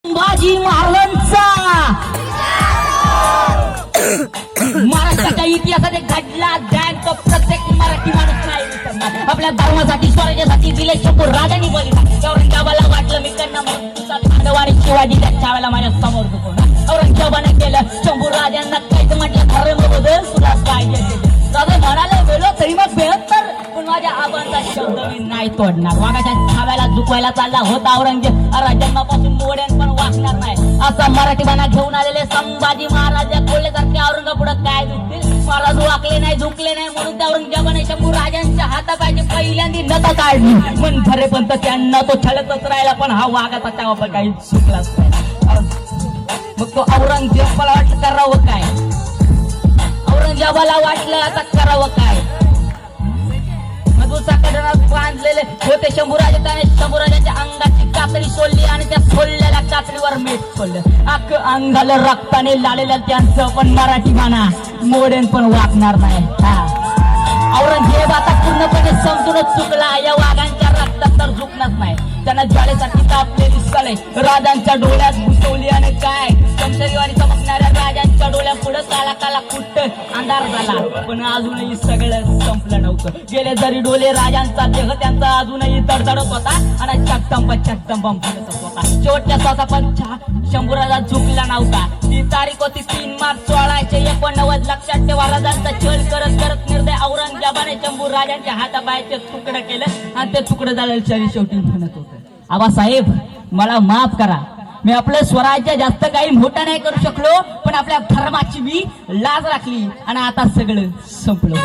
संभाजी महाराजांचा महाराष्ट्राच्या इतिहासात एक घडला ध्यान तो प्रत्येक मराठी माणूस नाही विसरणार. आपल्या धर्मासाठी स्वराज्यासाठी दिले शंभू राजांनी बलिदान. औरंगजेबाला वाटलं मी कन्ना तुझा पांडव आणि शिवाजी त्याच्या वेळेला माझ्या समोर दुखवणार. औरंगजेबाने केलं शंभू राजांना काहीच म्हटलं धर्म बदल तुला पाहिजे दादा म्हणाले वेळो तरी मग बेहत्तर पण माझ्या आबांचा शब्द मी नाही तोडणार. वाघाच्या छाव्याला झुकवायला चालला होता औरंगजेब. जन्मापासून मोड्यान पण वाचणार नाही असा मराठीबाणा घेऊन आलेले संभाजी महाराज कोल्हेसारखे औरंगापुढं काय झुकतील. महाराज वाकले नाही झुकले नाही म्हणून त्या औरंगजेबाने शंभू राजांच्या हातापायची पहिल्यांदी नता काढली. मन खरे पण त्यांना तो छळतच राहिला पण हा वाघाचा तेव्हा पण काही चुकलाच नाही. मग तो औरंगजेबाला वाटलं करावं काय. औरंगजेबाला वाटलं आता करावं काय. बांधलेले होते शंभूराजे. त्याने शंभूराजांच्या अंगाची कातडी सोडली आणि त्या सोडलेल्या कातडीवर मीठ सोडलं. अख्खं अंगाला रक्ताने लालेल्या त्यांचं पण मराठी म्हणा मोडेन पण वाकणार नाही. औरंगजेब आता पूर्णपणे समजूनच चुकला. या वाघांच्या रक्तात तर झुकणार नाही. त्यांना ज्वालेसाठी तापलेली सळे राजांच्या डोळ्यात घुसवली आणि काय शमशेरीवाणी चमकणाऱ्या राजांच्या डोळ्या पुढे काला काला कुट्ट अंधार झाला. पण अजूनही सगळं संपलं नव्हतं. गेले जरी डोले राजांचा देह त्यांचा अजूनही तडतडत होता आणि चकदम फुटत होता. शेवटच्या स्वतः पण शंभूराजा झुकला नव्हता. ती तारीख होती 3 मार्च 1689. लक्षात ठेवा राजांचा छळ करत करत निर्दय औरंगजेबाने शंभू राजांच्या हाताबाहेरचे तुकडं केलं आणि ते तुकडं झालेलं शरीर शेवटी म्हणत होतं आबासाहेब मला माफ करा. मी आपलं स्वराज्य जास्त काही मोठं नाही करू शकलो पण आपल्या धर्माची मी लाज राखली आणि आता सगळं संपलं.